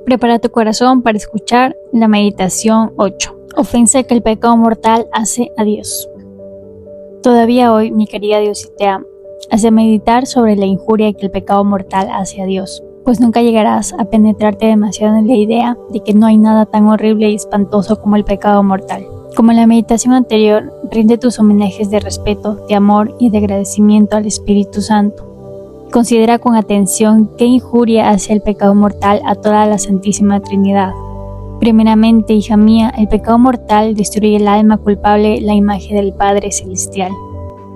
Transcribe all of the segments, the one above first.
Prepara tu corazón para escuchar la meditación 8. Ofensa que el pecado mortal hace a Dios. Todavía hoy, mi querida Diositea, has de meditar sobre la injuria que el pecado mortal hace a Dios, pues nunca llegarás a penetrarte demasiado en la idea de que no hay nada tan horrible y espantoso como el pecado mortal. Como en la meditación anterior, rinde tus homenajes de respeto, de amor y de agradecimiento al Espíritu Santo. Considera con atención qué injuria hace el pecado mortal a toda la Santísima Trinidad. Primeramente, hija mía, el pecado mortal destruye el alma culpable, la imagen del Padre Celestial.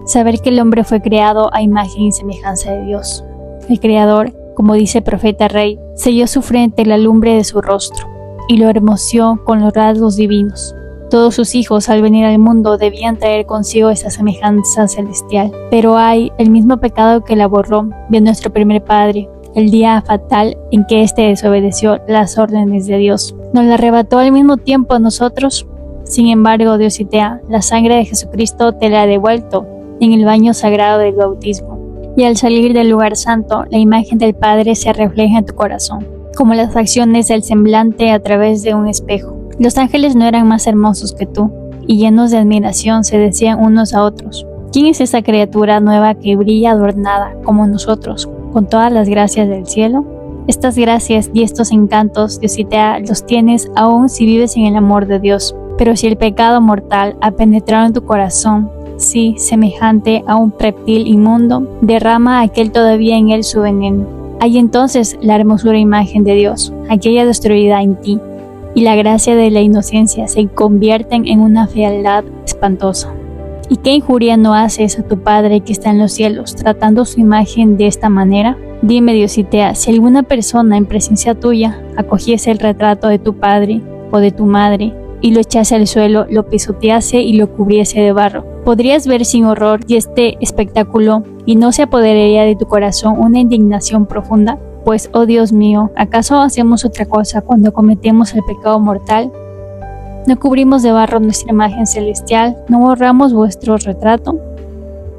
Saber que el hombre fue creado a imagen y semejanza de Dios. El Creador, como dice el profeta Rey, selló su frente la lumbre de su rostro y lo hermoseó con los rasgos divinos. Todos sus hijos al venir al mundo debían traer consigo esa semejanza celestial. Pero hay el mismo pecado que la borró de nuestro primer padre, el día fatal en que éste desobedeció las órdenes de Dios. Nos la arrebató al mismo tiempo a nosotros. Sin embargo, Diositea, la sangre de Jesucristo te la ha devuelto en el baño sagrado del bautismo. Y al salir del lugar santo, la imagen del Padre se refleja en tu corazón, como las facciones del semblante a través de un espejo. Los ángeles no eran más hermosos que tú, y llenos de admiración se decían unos a otros: ¿quién es esa criatura nueva que brilla adornada como nosotros, con todas las gracias del cielo? Estas gracias y estos encantos, Diositea, los tienes aún si vives en el amor de Dios. Pero si el pecado mortal ha penetrado en tu corazón, sí, semejante a un reptil inmundo, derrama aquel todavía en él su veneno. Hay entonces la hermosura imagen de Dios, aquella destruida en ti, y la gracia de la inocencia se convierten en una fealdad espantosa. ¿Y qué injuria no haces a tu Padre que está en los cielos, tratando su imagen de esta manera? Dime, Diositea, si alguna persona en presencia tuya acogiese el retrato de tu padre o de tu madre y lo echase al suelo, lo pisotease y lo cubriese de barro, ¿podrías ver sin horror y este espectáculo y no se apoderaría de tu corazón una indignación profunda? Pues, oh Dios mío, ¿acaso hacemos otra cosa cuando cometemos el pecado mortal? ¿No cubrimos de barro nuestra imagen celestial? ¿No borramos vuestro retrato?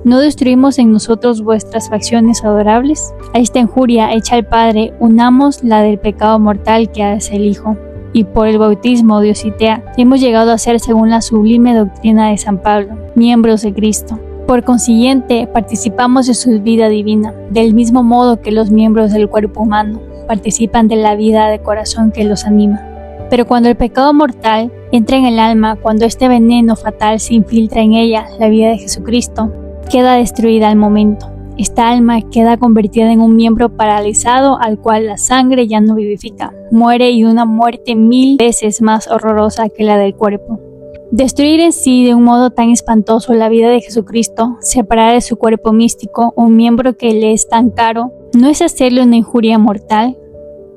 ¿No destruimos en nosotros vuestras facciones adorables? A esta injuria hecha al Padre, unamos la del pecado mortal que hace el Hijo. Y por el bautismo, Diositea, hemos llegado a ser, según la sublime doctrina de San Pablo, miembros de Cristo. Por consiguiente, participamos de su vida divina, del mismo modo que los miembros del cuerpo humano participan de la vida de corazón que los anima. Pero cuando el pecado mortal entra en el alma, cuando este veneno fatal se infiltra en ella, la vida de Jesucristo queda destruida al momento. Esta alma queda convertida en un miembro paralizado al cual la sangre ya no vivifica. Muere y una muerte 1000 veces más horrorosa que la del cuerpo. Destruir en sí de un modo tan espantoso la vida de Jesucristo, separar de su cuerpo místico un miembro que le es tan caro, ¿no es hacerle una injuria mortal?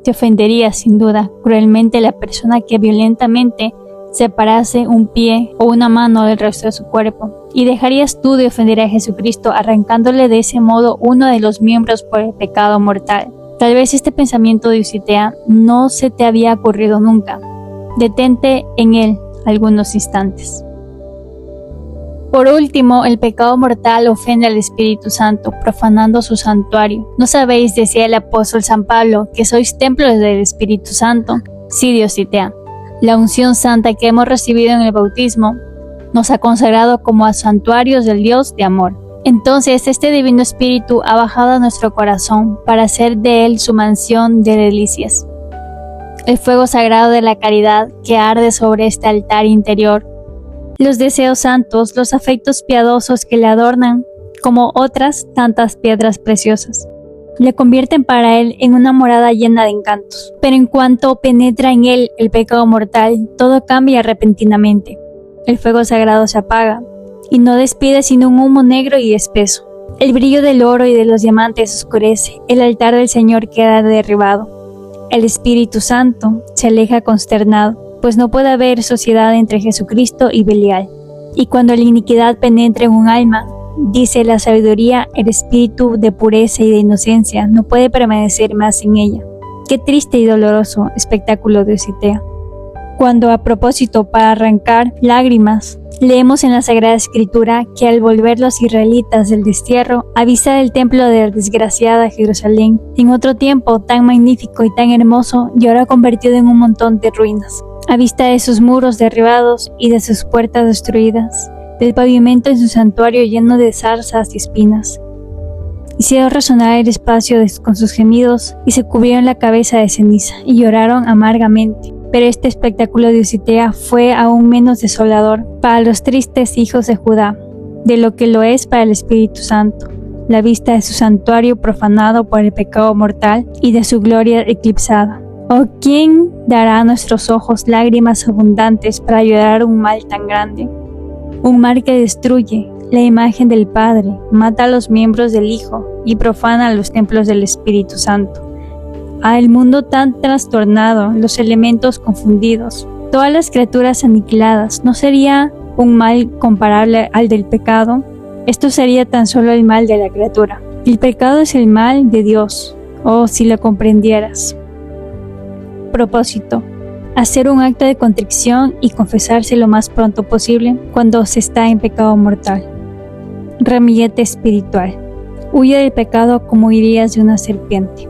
Te ofendería sin duda cruelmente la persona que violentamente separase un pie o una mano del resto de su cuerpo, y dejarías tú de ofender a Jesucristo arrancándole de ese modo uno de los miembros por el pecado mortal. Tal vez este pensamiento, Diositea, no se te había ocurrido nunca. Detente en él algunos instantes. Por último, el pecado mortal ofende al Espíritu Santo, profanando su santuario. ¿No sabéis, decía el apóstol San Pablo, que sois templos del Espíritu Santo? Sí, Diositea. La unción santa que hemos recibido en el bautismo nos ha consagrado como a santuarios del Dios de amor. Entonces, este divino Espíritu ha bajado a nuestro corazón para hacer de él su mansión de delicias. El fuego sagrado de la caridad que arde sobre este altar interior, los deseos santos, los afectos piadosos que le adornan, como otras tantas piedras preciosas, le convierten para él en una morada llena de encantos. Pero en cuanto penetra en él el pecado mortal, todo cambia repentinamente. El fuego sagrado se apaga y no despide sino un humo negro y espeso. El brillo del oro y de los diamantes oscurece, el altar del Señor queda derribado. El Espíritu Santo se aleja consternado, pues no puede haber sociedad entre Jesucristo y Belial. Y cuando la iniquidad penetra en un alma, dice la sabiduría, el espíritu de pureza y de inocencia no puede permanecer más en ella. Qué triste y doloroso espectáculo, Diositea. Cuando a propósito, para arrancar lágrimas, Leemos en la Sagrada Escritura que al volver los israelitas del destierro a vista del templo de la desgraciada Jerusalén, en otro tiempo tan magnífico y tan hermoso y ahora convertido en un montón de ruinas, a vista de sus muros derribados y de sus puertas destruidas, del pavimento en su santuario lleno de zarzas y espinas, hicieron resonar el espacio con sus gemidos y se cubrieron la cabeza de ceniza y lloraron amargamente. Pero este espectáculo de Ositea fue aún menos desolador para los tristes hijos de Judá, de lo que lo es para el Espíritu Santo, la vista de su santuario profanado por el pecado mortal y de su gloria eclipsada. ¿O quién dará a nuestros ojos lágrimas abundantes para llorar un mal tan grande? Un mal que destruye la imagen del Padre, mata a los miembros del Hijo y profana los templos del Espíritu Santo. El mundo tan trastornado, los elementos confundidos, todas las criaturas aniquiladas, ¿no sería un mal comparable al del pecado? Esto sería tan solo el mal de la criatura. El pecado es el mal de Dios, oh, si lo comprendieras. Propósito: hacer un acto de contrición y confesarse lo más pronto posible cuando se está en pecado mortal. Ramillete espiritual: huye del pecado como huirías de una serpiente.